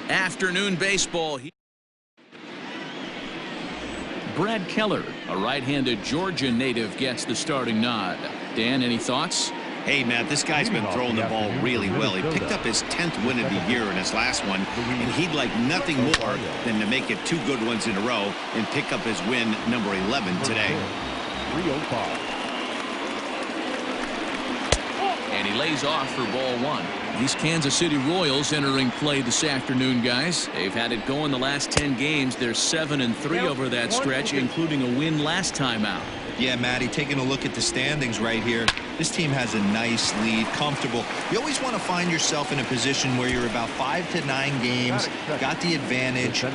Afternoon baseball. Brad Keller, a right-handed Georgia native, gets the starting nod. Dan, any thoughts? Hey, Matt, this guy's been throwing the ball really well. He picked up his 10th win of the year in his last one, and he'd like nothing more than to make it 2 good ones in a row and pick up his win number 11 today. And he lays off for ball 1. These Kansas City Royals entering play this afternoon, guys. They've had it going the last 10 games. They're 7-3 over that stretch, including a win last time out. Yeah, Matty, taking a look at the standings right here, this team has a nice lead, comfortable. You always want to find yourself in a position where you're about 5 to 9 games, got the advantage.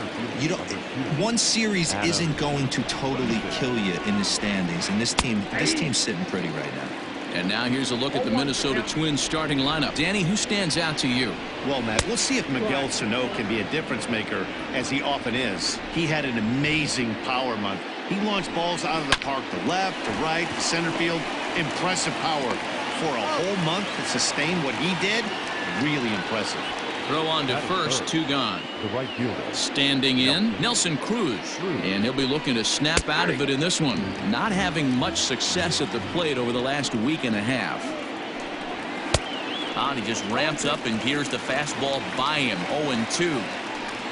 You don't. One series isn't going to totally kill you in the standings, and this team's sitting pretty right now. And now here's a look at the Minnesota Twins starting lineup. Danny, who stands out to you? Well, Matt, we'll see if Miguel Sano can be a difference maker, as he often is. He had an amazing power month. He launched balls out of the park to left, to right, to center field. Impressive power. For a whole month to sustain what he did, really impressive. Throw on to first, 2 gone. Standing in, Nelson Cruz. And he'll be looking to snap out of it in this one. Not having much success at the plate over the last week and a half. And he just ramps up and gears the fastball by him. 0-2.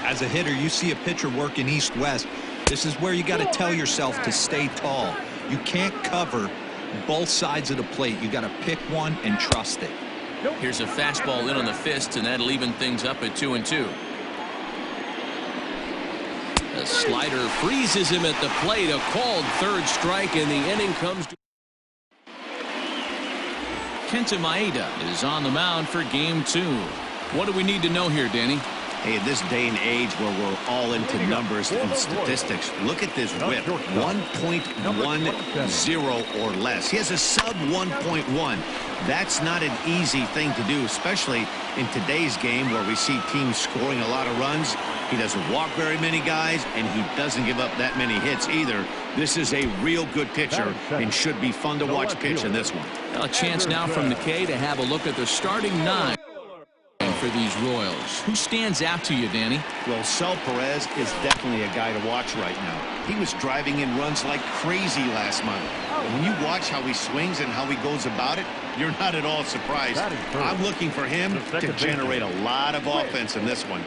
As a hitter, you see a pitcher working east-west. This is where you got to tell yourself to stay tall. You can't cover both sides of the plate. You got to pick one and trust it. Here's a fastball in on the fists, and that'll even things up at 2-2. The slider freezes him at the plate. A called 3rd strike, and the inning comes to. Kenta Maeda is on the mound for game 2. What do we need to know here, Danny? Hey, in this day and age where we're all into numbers and statistics, look at this whip. 1.10 or less. He has a sub 1.1. That's not an easy thing to do, especially in today's game where we see teams scoring a lot of runs. He doesn't walk very many guys, and he doesn't give up that many hits either. This is a real good pitcher and should be fun to watch pitch in this one. A chance now from the K to have a look at the starting 9 for these Royals. Who stands out to you, Danny? Well, Sal Perez is definitely a guy to watch right now. He was driving in runs like crazy last month. When you watch how he swings and how he goes about it, you're not at all surprised. I'm looking for him to generate a lot of offense in this one.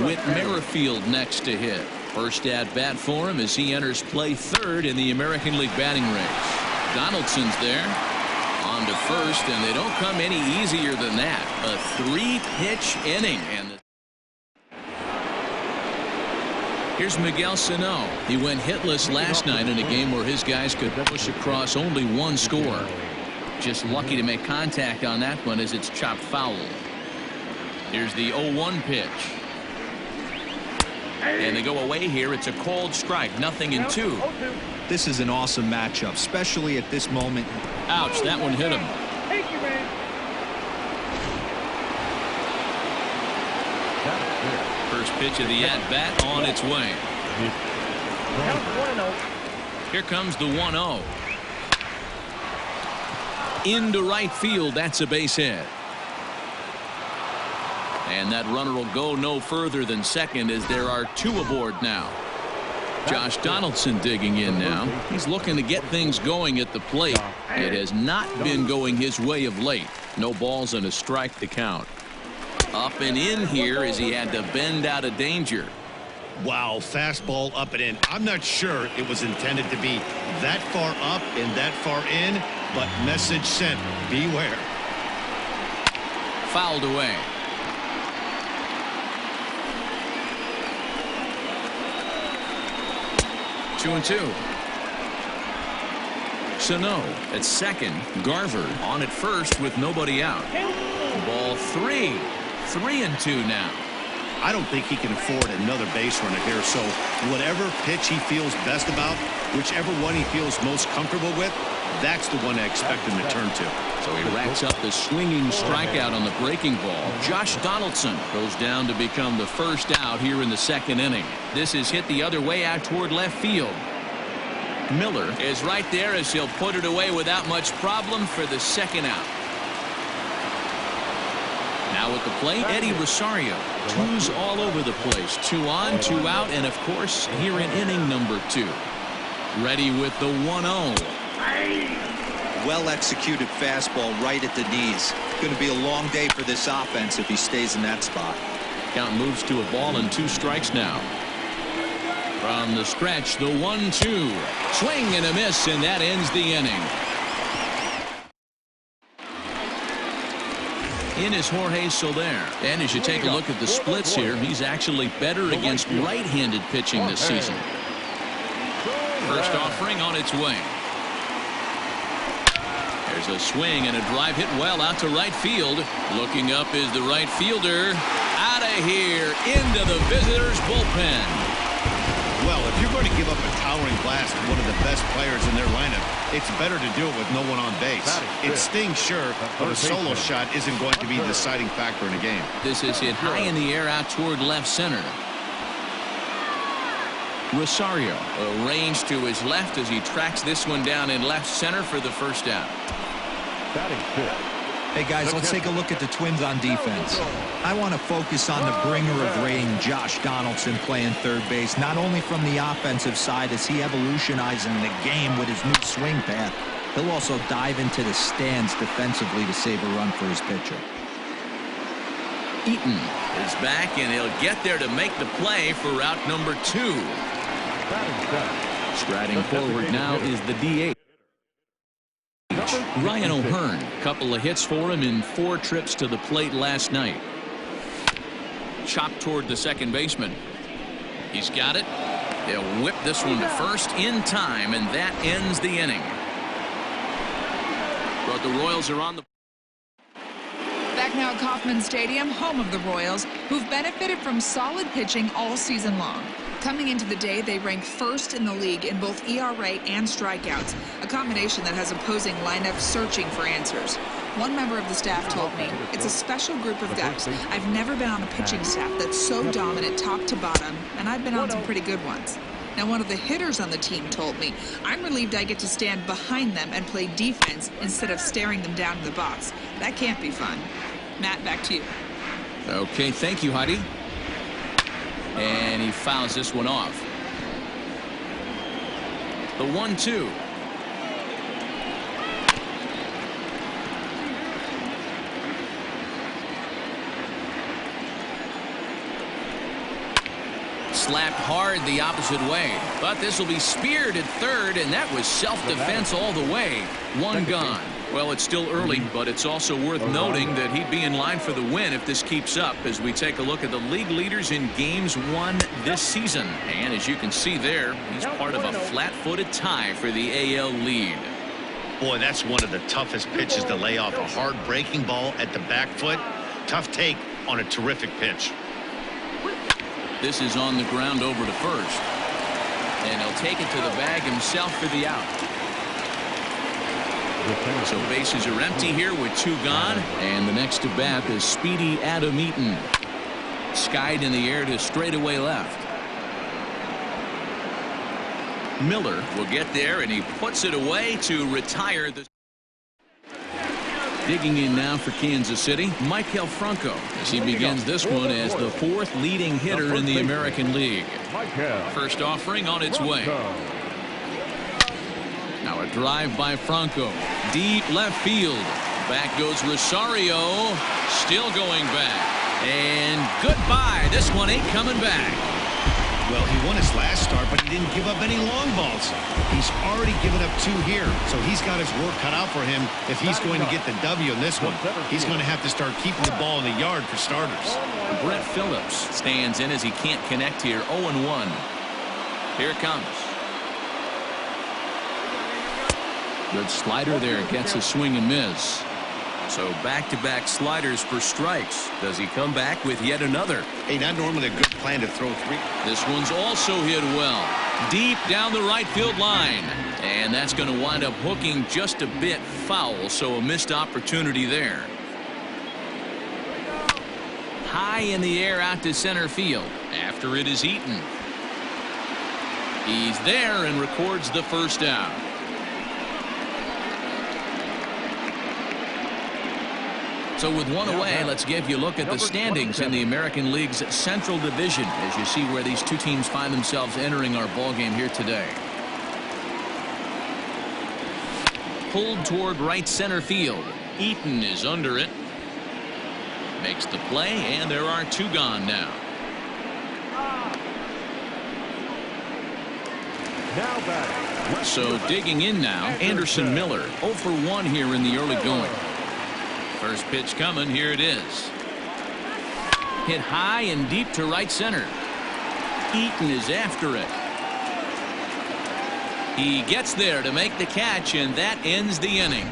Whit Merrifield next to hit. First at bat for him as he enters play 3rd in the American League batting race. Donaldson's there. On to first, and they don't come any easier than that. A 3-pitch inning. And here's Miguel Sano. He went hitless last night in a game where his guys could push across only 1 score. Just lucky to make contact on that one as it's chopped foul. Here's the 0-1 pitch. And they go away here. It's a called strike. 0-2. This is an awesome matchup, especially at this moment. Ouch, that one hit him. Thank you, man. First pitch of the at-bat on its way. Here comes the 1-0. Into right field. That's a base hit. And that runner will go no further than second as there are 2 aboard now. Josh Donaldson digging in now. He's looking to get things going at the plate. It has not been going his way of late. No balls and a strike to count. Up and in here as he had to bend out of danger. Wow, fastball up and in. I'm not sure it was intended to be that far up and that far in, but message sent. Beware. Fouled away. Two and 2. Sano at second. Garver on at first with nobody out. Ball 3. 3-2 now. I don't think he can afford another base runner here, so whatever pitch he feels best about, whichever one he feels most comfortable with, that's the one I expect him to turn to. So he racks up the swinging strikeout on the breaking ball. Josh Donaldson goes down to become the first out here in the 2nd inning. This is hit the other way out toward left field. Miller is right there as he'll put it away without much problem for the 2nd out. Now at the plate, Eddie Rosario. Twos all over the place. 2 on, 2 out, and of course, here in inning number 2. Ready with the 1-0. Well-executed fastball right at the knees. Going to be a long day for this offense if he stays in that spot. Count moves to a ball and 2 strikes now. From the stretch, the 1-2. Swing and a miss, and that ends the inning. In is Jorge Soler. And as you take a look at the splits here, he's actually better against right-handed pitching this season. First offering on its way. There's a swing and a drive hit well out to right field. Looking up is the right fielder. Out of here into the visitors' bullpen. Well, if you're going to give up a towering blast to one of the best players in their lineup, it's better to do it with no one on base. It stings, sure, but a solo shot isn't going to be the deciding factor in a game. This is hit high in the air out toward left center. Rosario arranged to his left as he tracks this one down in left center for the first out. Hey guys, let's take a look at the Twins on defense. I want to focus on the bringer of rain, Josh Donaldson, playing third base, not only from the offensive side as he evolutionizing the game with his new swing path, he'll also dive into the stands defensively to save a run for his pitcher. Eaton is back, and he'll get there to make the play for route number 2. Striding forward now is the DH. Ryan O'Hearn, couple of hits for him in 4 trips to the plate last night. Chopped toward the second baseman. He's got it. They'll whip this one to first in time, and that ends the inning. But the Royals are on the... Back now at Kauffman Stadium, home of the Royals, who've benefited from solid pitching all season long. Coming into the day, they rank first in the league in both ERA and strikeouts, a combination that has opposing lineups searching for answers. One member of the staff told me, it's a special group of guys. I've never been on a pitching staff that's so dominant top to bottom, and I've been on some pretty good ones. Now, one of the hitters on the team told me, I'm relieved I get to stand behind them and play defense instead of staring them down in the box. That can't be fun. Matt, back to you. Okay, thank you, Heidi. And he fouls this one off. The 1-2. Slapped hard the opposite way, but this will be speared at third, and that was self-defense all the way. 1 gone. Well, it's still early, but it's also worth noting that he'd be in line for the win if this keeps up as we take a look at the league leaders in games won this season. And as you can see there, he's part of a flat-footed tie for the AL lead. Boy, that's one of the toughest pitches to lay off. A hard breaking ball at the back foot. Tough take on a terrific pitch. This is on the ground over to first. And he'll take it to the bag himself for the out. So bases are empty here with 2 gone. And the next to bat is speedy Adam Eaton. Skied in the air to straightaway left. Miller will get there, and he puts it away to retire the... Digging in now for Kansas City, Maikel Franco, as he begins this one as the 4th leading hitter in the American League. First offering on its way. Now a drive by Franco. Deep left field. Back goes Rosario. Still going back. And goodbye. This one ain't coming back. Well, he won his last start, but he didn't give up any long balls. He's already given up 2 here, so he's got his work cut out for him if he's going to get the W in this one. He's going to have to start keeping the ball in the yard for starters. Brett Phillips stands in as he can't connect here. 0-1. Here it comes. Good slider there. Gets a swing and miss. So back-to-back sliders for strikes. Does he come back with yet another? Hey, not normally a good plan to throw 3. This one's also hit well. Deep down the right field line. And that's going to wind up hooking just a bit foul, so a missed opportunity there. High in the air out to center field. After it is Eaton. He's there and records the first out. So with one away, let's give you a look at the standings in the American League's Central Division as you see where these two teams find themselves entering our ball game here today. Pulled toward right center field. Eaton is under it. Makes the play, and there are two gone now. So digging in now, Anderson Miller, 0 for 1 here in the early going. First pitch coming, here it is. Hit high and deep to right center. Eaton is after it. He gets there to make the catch, and that ends the inning.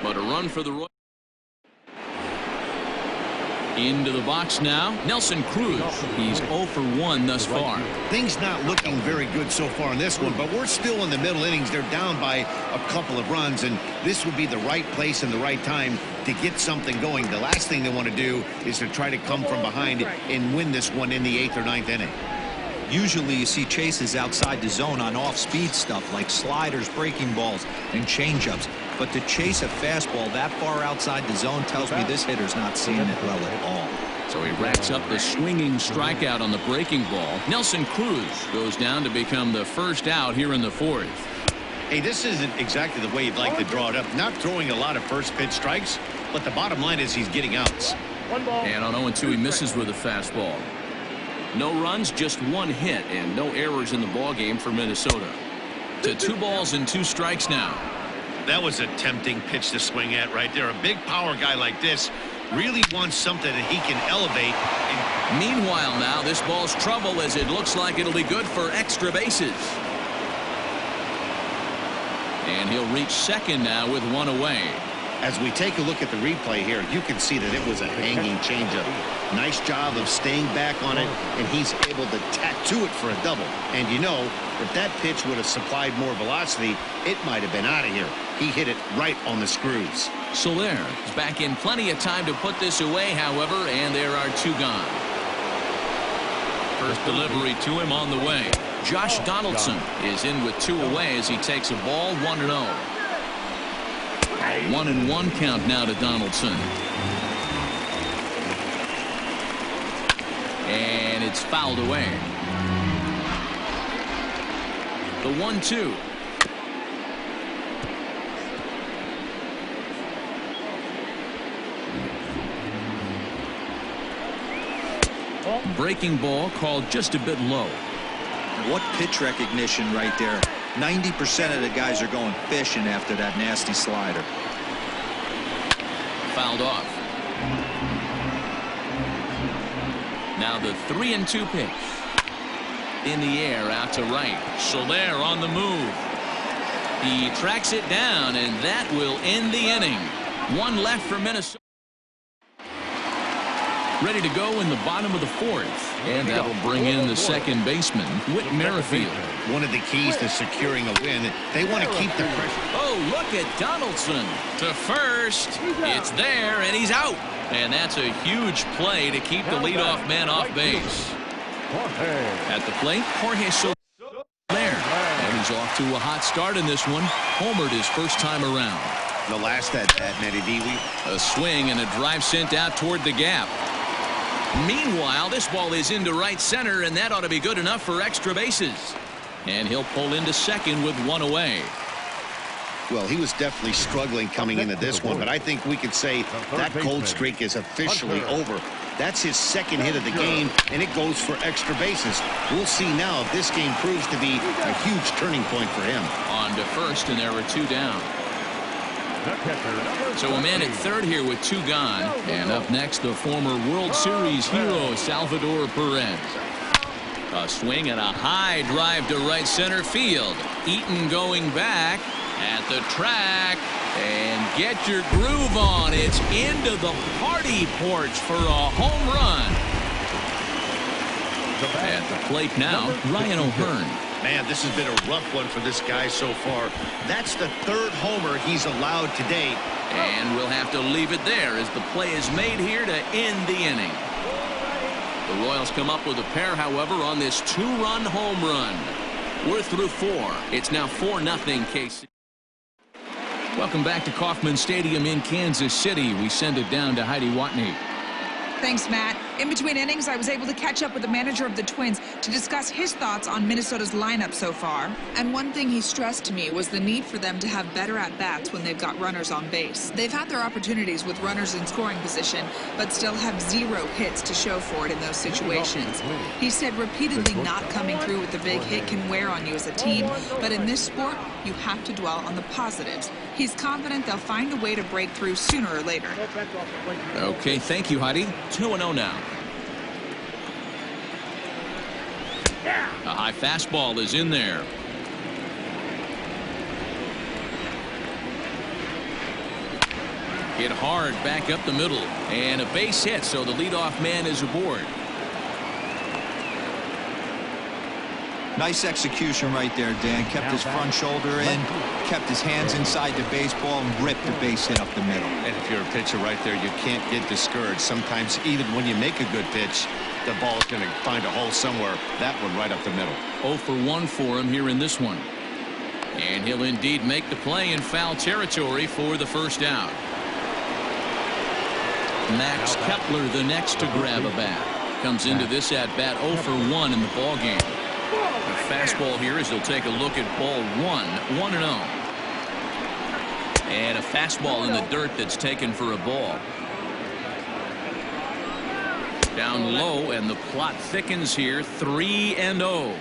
But a run for the Royals. Into the box now, Nelson Cruz. He's 0 for 1 thus far. Things not looking very good so far in this one, but we're still in the middle innings. They're down by a couple of runs, and this would be the right place and the right time to get something going. The last thing they want to do is to try to come from behind and win this one in the 8th or 9th inning. Usually you see chases outside the zone on off-speed stuff like sliders, breaking balls, and changeups. But to chase a fastball that far outside the zone tells me this hitter's not seeing it well at all. So he racks up the swinging strikeout on the breaking ball. Nelson Cruz goes down to become the first out here in the 4th. Hey, this isn't exactly the way you'd like to draw it up. Not throwing a lot of first pitch strikes, but the bottom line is he's getting outs. And on 0-2 he misses with a fastball. No runs, just one hit, and no errors in the ball game for Minnesota. To 2 balls and 2 strikes now. That was a tempting pitch to swing at right there. A big power guy like this really wants something that he can elevate. Meanwhile now, this ball's trouble as it looks like it'll be good for extra bases. And he'll reach second now with 1 away. As we take a look at the replay here, you can see that it was a hanging changeup. Nice job of staying back on it, and he's able to tattoo it for a double. And you know, if that pitch would have supplied more velocity, it might have been out of here. He hit it right on the screws. Soler is back in plenty of time to put this away, however, and there are 2 gone. First delivery to him on the way. Josh Donaldson is in with 2 away as he takes a ball 1-0. 1-1 count now to Donaldson. And it's fouled away. The 1-2. Breaking ball called just a bit low. What pitch recognition right there. 90% of the guys are going fishing after that nasty slider. Fouled off. Now the 3-2 pitch. In the air out to right. Soler on the move. He tracks it down, and that will end the inning. 1 left for Minnesota. Ready to go in the bottom of the 4th. And that'll bring in the second baseman, Whit Merrifield. One of the keys to securing a win, they want to keep the pressure. Oh, look at Donaldson to first. It's there, and he's out. And that's a huge play to keep the leadoff man off base. At the plate, Jorge Soler there. And he's off to a hot start in this one. Homered his first time around. The last at-bat, Nettie D. A swing and a drive sent out toward the gap. Meanwhile, this ball is into right center, and that ought to be good enough for extra bases. And he'll pull into second with 1 away. Well, he was definitely struggling coming into this one, but I think we could say that cold streak is officially over. That's his second hit of the game, and it goes for extra bases. We'll see now if this game proves to be a huge turning point for him. On to first, and there were 2 down. So a man at third here with 2 gone. And up next, the former World Series hero, Salvador Perez. A swing and a high drive to right center field. Eaton going back at the track. And get your groove on. It's into the party porch for a home run. At the plate now, Ryan O'Hearn. Man, this has been a rough one for this guy so far. That's the 3rd homer he's allowed today. And we'll have to leave it there as the play is made here to end the inning. The Royals come up with a pair, however, on this 2-run home run. We're through 4. It's now 4-0 KC. Welcome back to Kauffman Stadium in Kansas City. We send it down to Heidi Watney. Thanks, Matt. In between innings, I was able to catch up with the manager of the Twins to discuss his thoughts on Minnesota's lineup so far. And one thing he stressed to me was the need for them to have better at-bats when they've got runners on base. They've had their opportunities with runners in scoring position, but still have 0 hits to show for it in those situations. He said repeatedly not coming through with the big hit can wear on you as a team, but in this sport, you have to dwell on the positives. He's confident they'll find a way to break through sooner or later. Okay, thank you, Heidi. 2-0 now. A high fastball is in there. Hit hard back up the middle. And a base hit, so the leadoff man is aboard. Nice execution right there, Dan. Kept his front shoulder in, kept his hands inside the baseball, and ripped the base hit up the middle. And if you're a pitcher right there, you can't get discouraged. Sometimes even when you make a good pitch, the ball's going to find a hole somewhere. That one right up the middle. 0 for 1 for him here in this one. And he'll indeed make the play in foul territory for the first out. Max Kepler the next to grab a bat. Comes into this at bat 0 for 1 in the ball game. The fastball here as he'll take a look at ball 1-0. And a fastball in the dirt that's taken for a ball. Down low, and the plot thickens here. 3-0.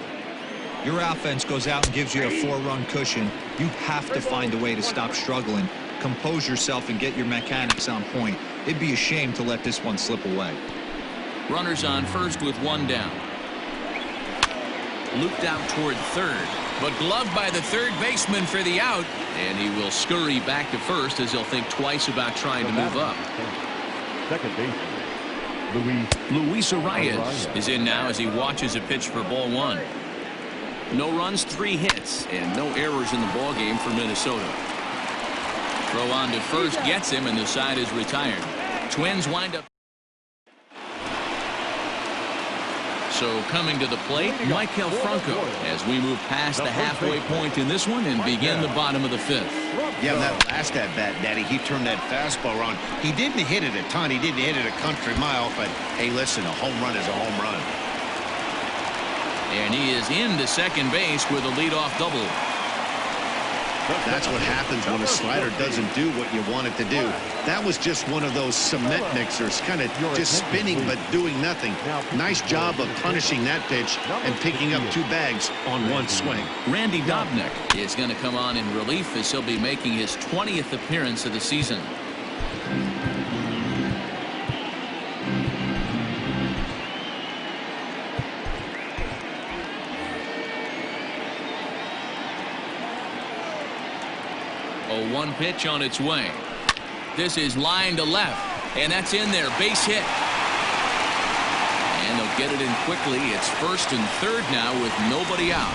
Your offense goes out and gives you a 4-run cushion. You have to find a way to stop struggling, compose yourself, and get your mechanics on point. It'd be a shame to let this one slip away. Runners on first with 1 down. Looped out toward third, but gloved by the third baseman for the out, and he will scurry back to first as he'll think twice about trying to move up. Second baseman, Luis Arias is in now as he watches a pitch for ball 1. No runs, 3 hits, and no errors in the ball game for Minnesota. Throw on to first gets him, and the side is retired. Twins wind up. So coming to the plate, Maikel Franco as we move past the halfway point in this one and begin the bottom of the 5th. Yeah, that last at bat, Daddy, he turned that fastball around. He didn't hit it a ton. He didn't hit it a country mile, but hey, listen, a home run is a home run. And he is into second base with a leadoff double. That's what happens when a slider doesn't do what you want it to do. That was just one of those cement mixers, kind of just spinning but doing nothing. Nice job of punishing that pitch and picking up 2 bags on 1 swing. Randy Dobnak is going to come on in relief as he'll be making his 20th appearance of the season. A 1 pitch on its way. This is line to left, and that's in there. Base hit. And they'll get it in quickly. It's first and third now with nobody out.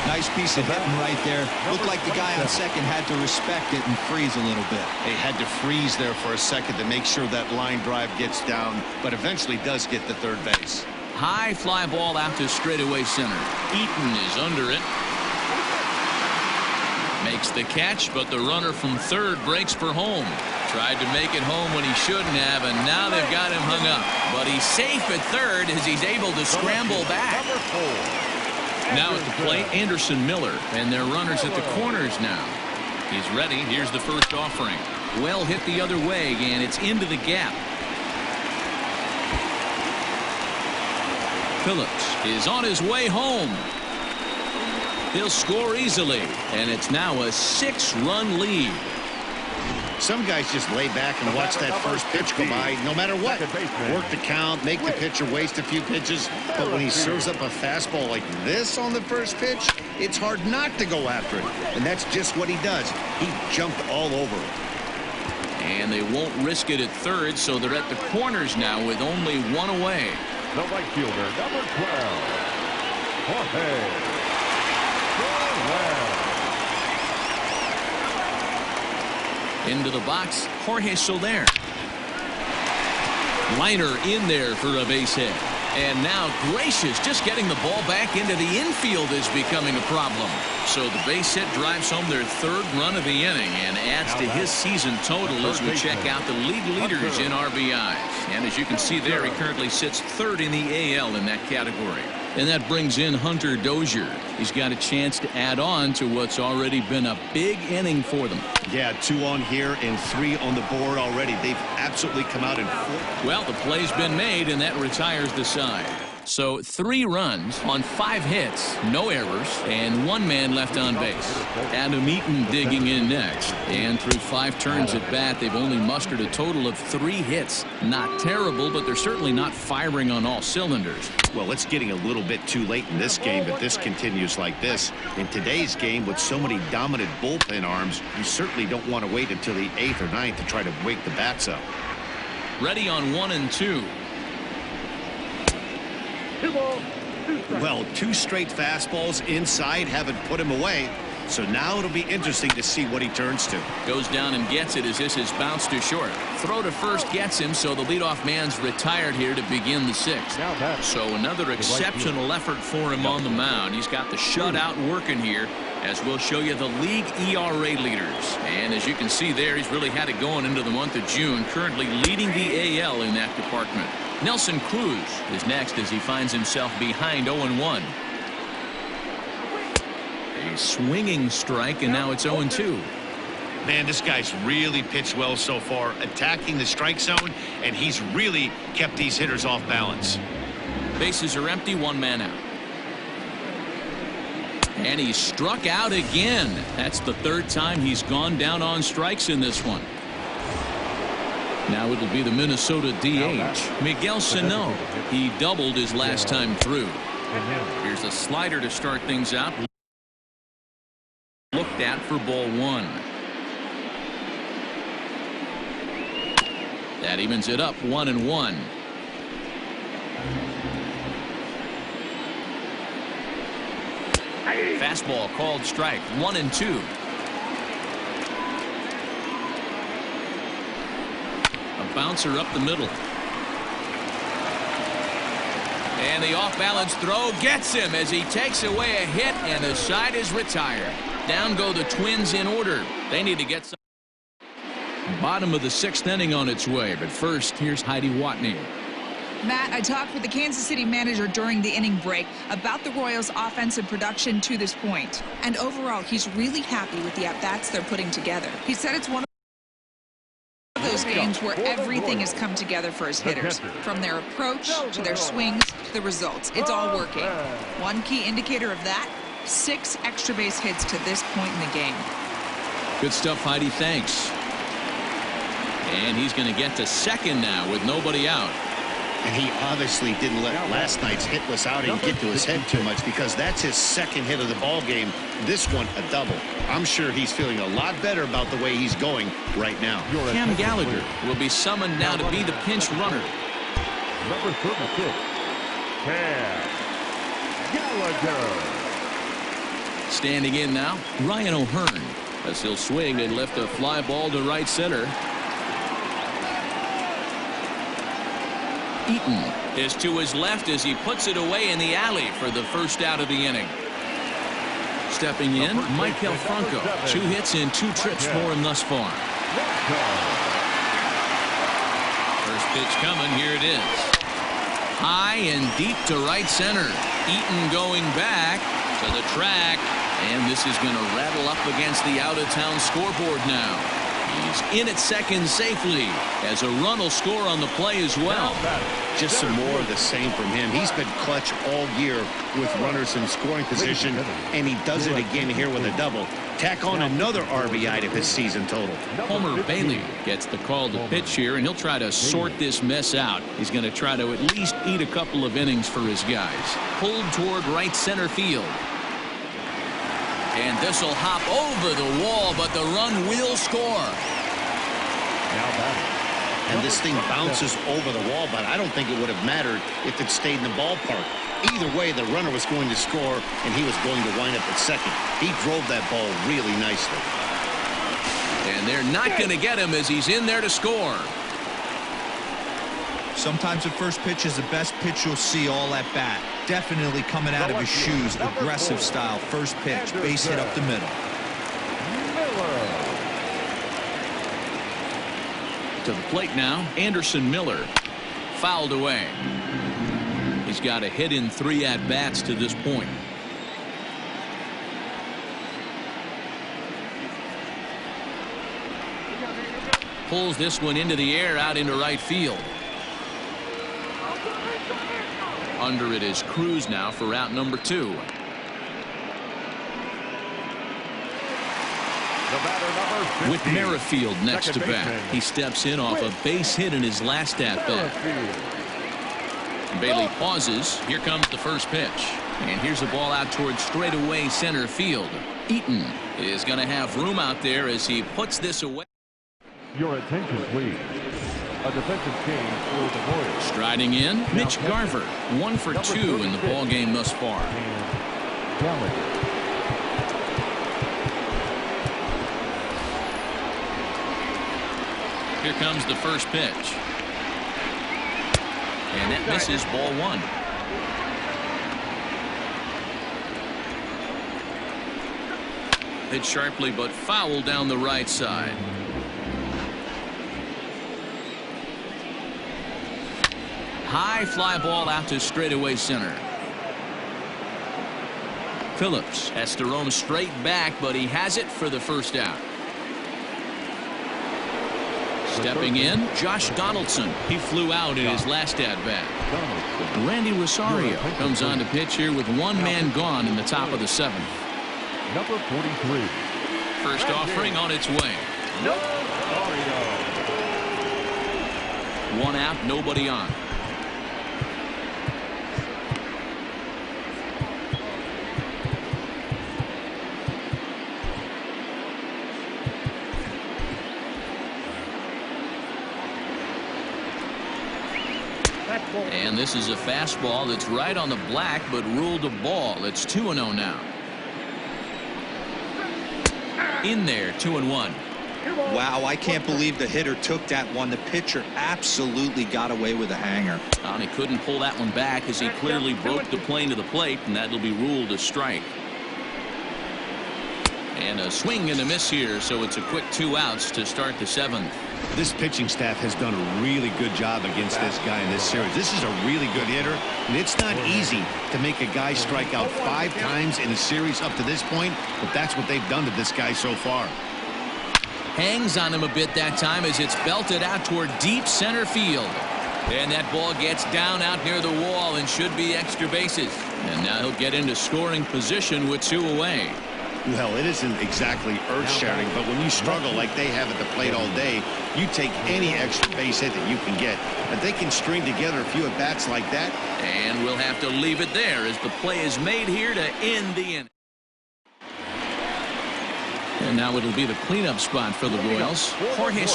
Nice piece of hitting right there. Looked like the guy on second had to respect it and freeze a little bit. He had to freeze there for a second to make sure that line drive gets down, but eventually does get to third base. High fly ball out to straightaway center. Eaton is under it. Makes the catch, but the runner from third breaks for home. Tried to make it home when he shouldn't have, and now they've got him hung up. But he's safe at third as he's able to scramble back. Now at the plate, Anderson Miller, and their runners at the corners now. He's ready. Here's the first offering. Well hit the other way, and it's into the gap. Phillips is on his way home. He'll score easily, and it's now a 6-run lead. Some guys just lay back and watch that first pitch go by no matter what. Work the count, make the pitcher waste a few pitches, but when he serves up a fastball like this on the first pitch, it's hard not to go after it, and that's just what he does. He jumped all over it. And they won't risk it at third, so they're at the corners now with only 1 away. the right fielder, number 12, Jorge. Into the box, Jorge Soler. Liner in there for a base hit. And now Gracious just getting the ball back into the infield is becoming a problem. So the base hit drives home their third run of the inning and adds to his season total as we check out the league leaders in RBIs. And as you can see there, he currently sits third in the AL in that category. And that brings in Hunter Dozier. He's got a chance to add on to what's already been a big inning for them. Yeah, 2 on here and 3 on the board already. They've absolutely come out in full. Well, the play's been made, and that retires the side. So 3 runs on 5 hits, no errors, and 1 man left on base. Adam Eaton digging in next. And through 5 turns at bat, they've only mustered a total of 3 hits. Not terrible, but they're certainly not firing on all cylinders. Well, it's getting a little bit too late in this game if this continues like this. In today's game, with so many dominant bullpen arms, you certainly don't want to wait until the 8th or 9th to try to wake the bats up. Ready on 1 and 2. Well, 2 straight fastballs inside haven't put him away. So now it'll be interesting to see what he turns to. Goes down and gets it as this is bounced to short. Throw to first gets him, so the leadoff man's retired here to begin the 6th. So another exceptional effort for him on the mound. He's got the shutout working here, as we'll show you the league ERA leaders. And as you can see there, he's really had it going into the month of June, currently leading the AL in that department. Nelson Cruz is next as he finds himself behind 0-1. A swinging strike, and now it's 0-2. Man, this guy's really pitched well so far, attacking the strike zone, and he's really kept these hitters off balance. Bases are empty, 1 man out. And he struck out again. That's the 3rd time he's gone down on strikes in this one. Now it'll be the Minnesota DH, Miguel Sano. He doubled his last time through. Here's a slider to start things out. Looked at for ball 1. That evens it up 1-1. Fastball called strike, 1-2. A bouncer up the middle. And the off-balance throw gets him as he takes away a hit, and the side is retired. Down go the Twins in order. They need to get some. Bottom of the 6th inning on its way, but first, here's Heidi Watney. Matt, I talked with the Kansas City manager during the inning break about the Royals' offensive production to this point. And overall, he's really happy with the at-bats they're putting together. He said it's one of those games where everything has come together for his hitters. From their approach to their swings to the results. It's all working. One key indicator of that, 6 extra base hits to this point in the game. Good stuff, Heidi. Thanks. And he's going to get to second now with nobody out. And he obviously didn't let last night's hitless outing get to his head too much, because that's his 2nd hit of the ball game. This one a double. I'm sure he's feeling a lot better about the way he's going right now. Cam Gallagher will be summoned now to be the pinch runner. Number 36, Cam Gallagher. Standing in now, Ryan O'Hearn, as he'll swing and lift a fly ball to right center. Eaton is to his left as he puts it away in the alley for the first out of the inning. Stepping in, Michael Franco. 2 hits and 2 trips for him thus far. First pitch coming. Here it is. High and deep to right center. Eaton going back to the track. And this is going to rattle up against the out-of-town scoreboard now. He's in at second safely as a run will score on the play as well. Just some more of the same from him. He's been clutch all year with runners in scoring position, and he does it again here with a double. Tack on another RBI to his season total. Homer Bailey gets the call to pitch here, and he'll try to sort this mess out. He's going to try to at least eat a couple of innings for his guys. Pulled toward right center field. And this will hop over the wall, but the run will score. And this thing bounces over the wall, but I don't think it would have mattered if it stayed in the ballpark. Either way, the runner was going to score, and he was going to wind up at second. He drove that ball really nicely. And they're not going to get him as he's in there to score. So Sometimes the first pitch is the best pitch you'll see all at bat. Definitely coming out of his shoes. Aggressive style. First pitch. Base hit up the middle. To the plate now, Anderson Miller. Fouled away. He's got a hit in 3 at-bats to this point. Pulls this one into the air out into right field. Under it is Cruz now for out number 2. With Merrifield next to bat, he steps in off a base hit in his last at-bat. Bailey pauses. Here comes the first pitch. And here's the ball out towards straightaway center field. Eaton is going to have room out there as he puts this away. Your attention, please. A defensive change for the Royals. Striding in, Mitch Garver. 1 for 2 in the ball game thus far. Here comes the first pitch. And that misses, ball 1. Hit sharply but foul down the right side. High fly ball out to straightaway center. Phillips has to roam straight back, but he has it for the first out. Stepping in, Josh Donaldson. He flew out in his last at-bat. Randy Rosario comes on to pitch here with 1 man gone in the top of the 7th. Number 43. First offering on its way. 1 out, nobody on. And this is a fastball that's right on the black, but ruled a ball. It's 2-0 now. In there, 2-1. Wow, I can't believe the hitter took that one. The pitcher absolutely got away with a hanger. And he couldn't pull that one back as he clearly broke the plane to the plate, and that'll be ruled a strike. And a swing and a miss here, so it's a quick 2 outs to start the 7th. This pitching staff has done a really good job against this guy in this series. This is a really good hitter, and it's not easy to make a guy strike out 5 times in a series up to this point, but that's what they've done to this guy so far. Hangs on him a bit that time as it's belted out toward deep center field. And that ball gets down out near the wall and should be extra bases. And now he'll get into scoring position with 2 away. Well, it isn't exactly earth-shattering, but when you struggle like they have at the plate all day, you take any extra base hit that you can get. If they can string together a few at-bats like that. And we'll have to leave it there as the play is made here to end the inning. And now it'll be the cleanup spot for the Royals. Jorge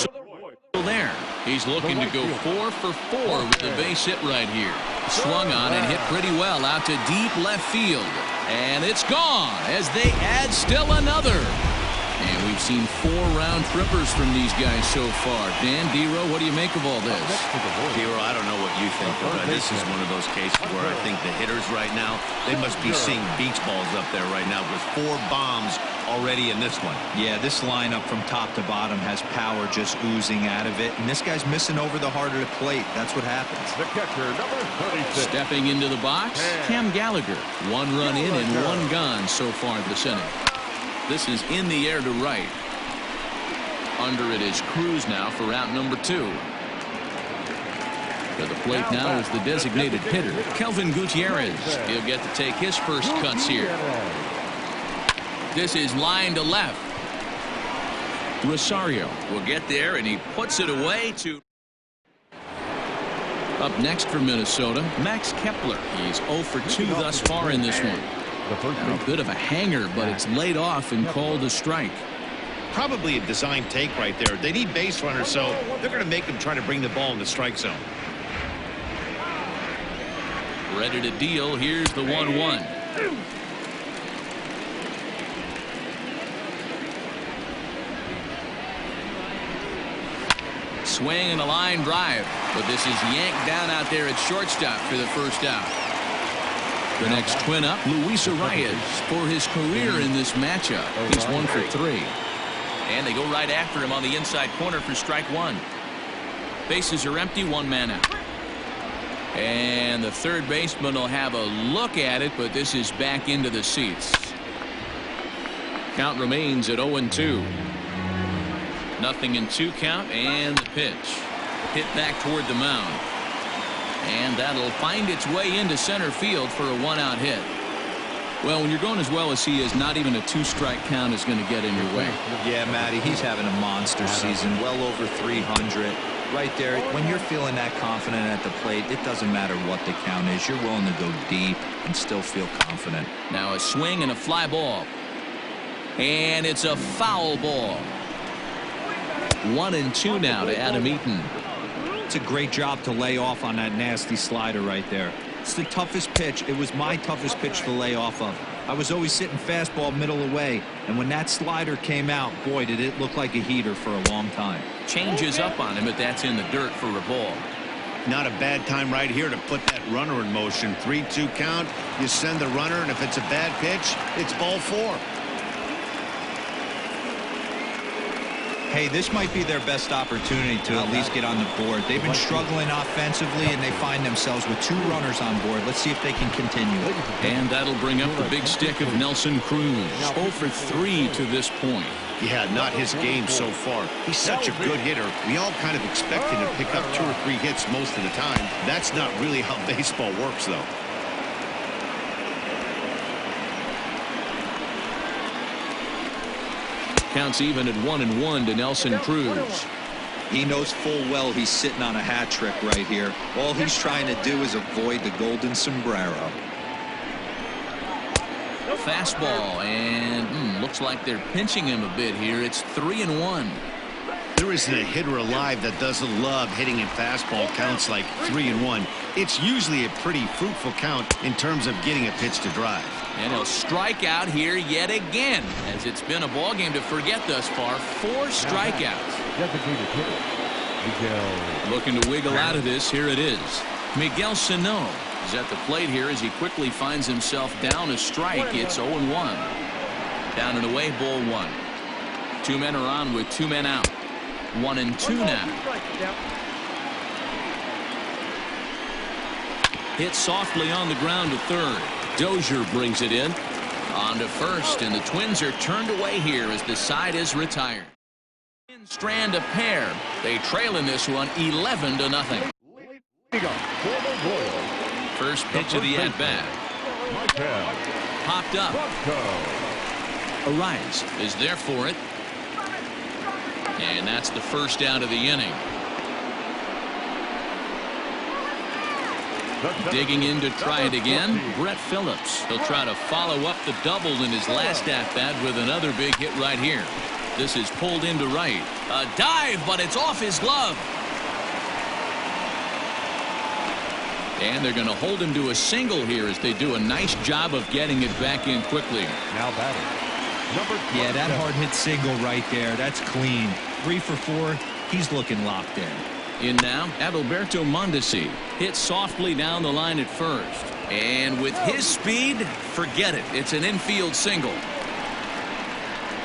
there. He's looking to go 4 for 4 with the base hit right here. Swung on and hit pretty well out to deep left field. And it's gone as they add still another. And we've seen 4 round trippers from these guys so far. Dan, D-Row, what do you make of all this? D-Row, I don't know what you think, but this is one of those cases where I think the hitters right now, they must be seeing beach balls up there right now with 4 bombs already in this one. Yeah, this lineup from top to bottom has power just oozing out of it, and this guy's missing over the heart of the plate. That's what happens. The catcher, number 36. Stepping into the box, Cam Gallagher. 1 run in and 1 gone so far this inning. This is in the air to right. Under it is Cruz now for out number 2. To the plate now is the designated hitter, Kelvin Gutierrez. He'll get to take his first cuts here. This is line to left. Rosario will get there, and he puts it away to. Up next for Minnesota, Max Kepler. He's 0 for 2 thus far in this one. A bit of a hanger, but it's laid off and called a strike. Probably a design take right there. They need base runners, so they're going to make them try to bring the ball in the strike zone. Ready to deal. Here's the 1-1. swing and a line drive, but this is yanked down out there at shortstop for the first out. The next twin up, Luis Arias, for his career in this matchup. He's 1 for 3. And they go right after him on the inside corner for strike one. Bases are empty, one man out. And the third baseman will have a look at it, but this is back into the seats. Count remains at 0-2. 0-2 count, and the pitch. Hit back toward the mound. And that'll find its way into center field for a one-out hit. Well, when you're going as well as he is, not even a two-strike count is going to get in your way. Yeah, Matty, he's having a monster season, well over 300. Right there, when you're feeling that confident at the plate, it doesn't matter what the count is. You're willing to go deep and still feel confident. Now a swing and a fly ball. And it's a foul ball. 1-2 now to Adam Eaton. It's a great job to lay off on that nasty slider right there. It's the toughest pitch. It was my toughest pitch to lay off of. I was always sitting fastball middle away, and when that slider came out, boy, did it look like a heater for a long time. Changes up on him, but that's in the dirt for a ball. Not a bad time right here to put that runner in motion. 3-2 count. You send the runner, and if it's a bad pitch, it's ball 4. Hey, this might be their best opportunity to at least get on the board. They've been struggling offensively, and they find themselves with 2 runners on board. Let's see if they can continue it. And that'll bring up the big stick of Nelson Cruz. 0 for 3 to this point. Yeah, not his game so far. He's such a good hitter. We all kind of expect him to pick up 2 or 3 hits most of the time. That's not really how baseball works, though. Counts even at 1-1 to Nelson Cruz. He knows full well he's sitting on a hat trick right here. All he's trying to do is avoid the golden sombrero. Fastball, and looks like they're pinching him a bit here. It's 3-1. There isn't a hitter alive that doesn't love hitting in fastball counts like 3-1. It's usually a pretty fruitful count in terms of getting a pitch to drive. And he'll strike out here yet again, as it's been a ball game to forget thus far. 4 strikeouts. Looking to wiggle out of this. Here it is. Miguel Sano is at the plate here as he quickly finds himself down a strike. It's 0-1. Down and away, ball 1. 2 men are on with 2 men out. 1-2 now. Hit softly on the ground to third. Dozier brings it in. On to first, and the Twins are turned away here as the side is retired. Strand a pair. They trail in this one 11-0. First pitch of the at-bat. Popped up. Arias is there for it. And that's the first out of the inning. Digging in to try it again, Brett Phillips. He'll try to follow up the double in his last at-bat with another big hit right here. This is pulled into right. A dive, but it's off his glove. And they're going to hold him to a single here as they do a nice job of getting it back in quickly. Now batting. Yeah, that hard hit single right there. That's clean. 3 for 4. He's looking locked in. In now, Adalberto Mondesi hits softly down the line at first. And with his speed, forget it. It's an infield single.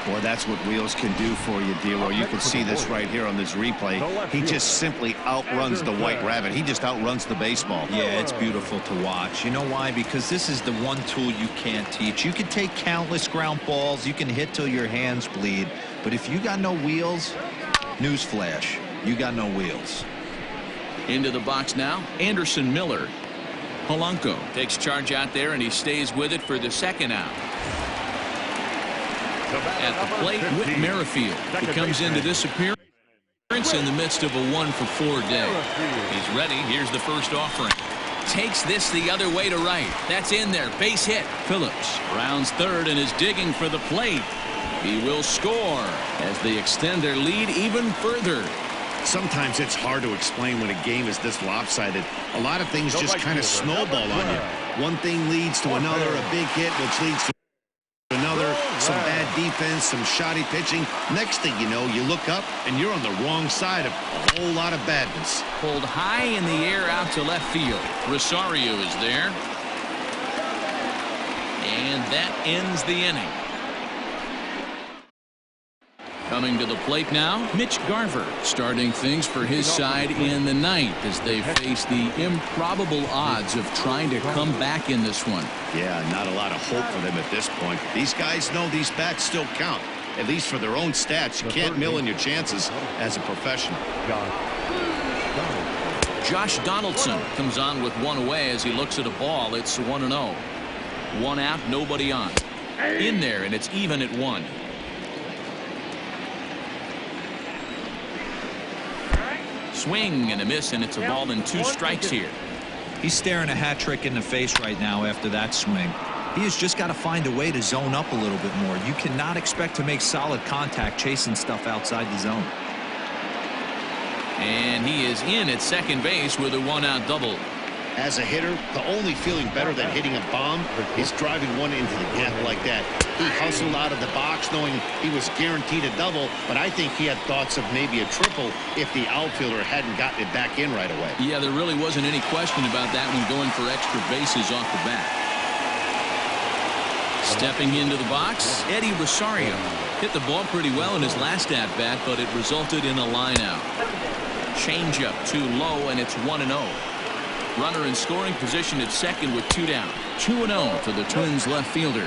Boy, that's what wheels can do for you, D-Roy. You can see this right here on this replay. He just simply outruns the white rabbit. He just outruns the baseball. Yeah, it's beautiful to watch. You know why? Because this is the one tool you can't teach. You can take countless ground balls. You can hit till your hands bleed. But if you got no wheels, newsflash, you got no wheels. Into the box now, Anderson Miller. Polanco takes charge out there, and he stays with it for the second out. At the plate, Whit Merrifield, who comes into this appearance in the midst of a 1-for-4 day. He's ready. Here's the first offering. Takes this the other way to right. That's in there. Base hit. Phillips rounds third and is digging for the plate. He will score as they extend their lead even further. Sometimes it's hard to explain when a game is this lopsided. A lot of things just kind of snowball on you. One thing leads to another, a big hit, which leads to another, some bad defense, some shoddy pitching. Next thing you know, you look up and you're on the wrong side of a whole lot of badness. Pulled high in the air out to left field. Rosario is there. And that ends the inning. Coming to the plate now, Mitch Garver, starting things for his side in the ninth as they face the improbable odds of trying to come back in this one. Yeah, not a lot of hope for them at this point. These guys know these bats still count, at least for their own stats. You can't mill in your chances as a professional. Josh Donaldson comes on with one away as he looks at a ball. It's 1-0. One out, nobody on. In there, and it's even at 1. Swing and a miss, and it's a ball and 2 strikes here. He's staring a hat trick in the face right now after that swing. He has just got to find a way to zone up a little bit more. You cannot expect to make solid contact chasing stuff outside the zone. And he is in at second base with a 1-out double. As a hitter, the only feeling better than hitting a bomb is driving one into the gap like that. He hustled out of the box knowing he was guaranteed a double, but I think he had thoughts of maybe a triple if the outfielder hadn't gotten it back in right away. Yeah, there really wasn't any question about that one, going for extra bases off the bat. Stepping into the box, Eddie Rosario hit the ball pretty well in his last at-bat, but it resulted in a line-out. Changeup too low, and it's 1-0. Runner in scoring position at second with 2 down. 2-0 for the Twins left fielder.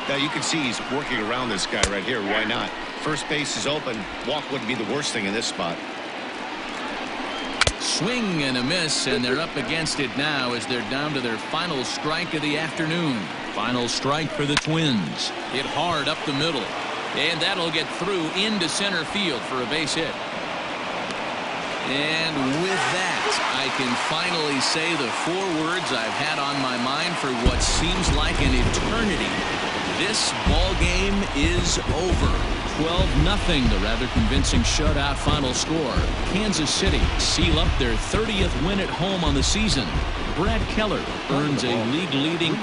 Now you can see he's working around this guy right here. Why not? First base is open. Walk wouldn't be the worst thing in this spot. Swing and a miss, and they're up against it now as they're down to their final strike of the afternoon. Final strike for the Twins. Hit hard up the middle, and that'll get through into center field for a base hit. And with that, I can finally say the 4 words I've had on my mind for what seems like an eternity. This ball game is over. 12-0, the rather convincing shutout final score. Kansas City seal up their 30th win at home on the season. Brad Keller earns a league-leading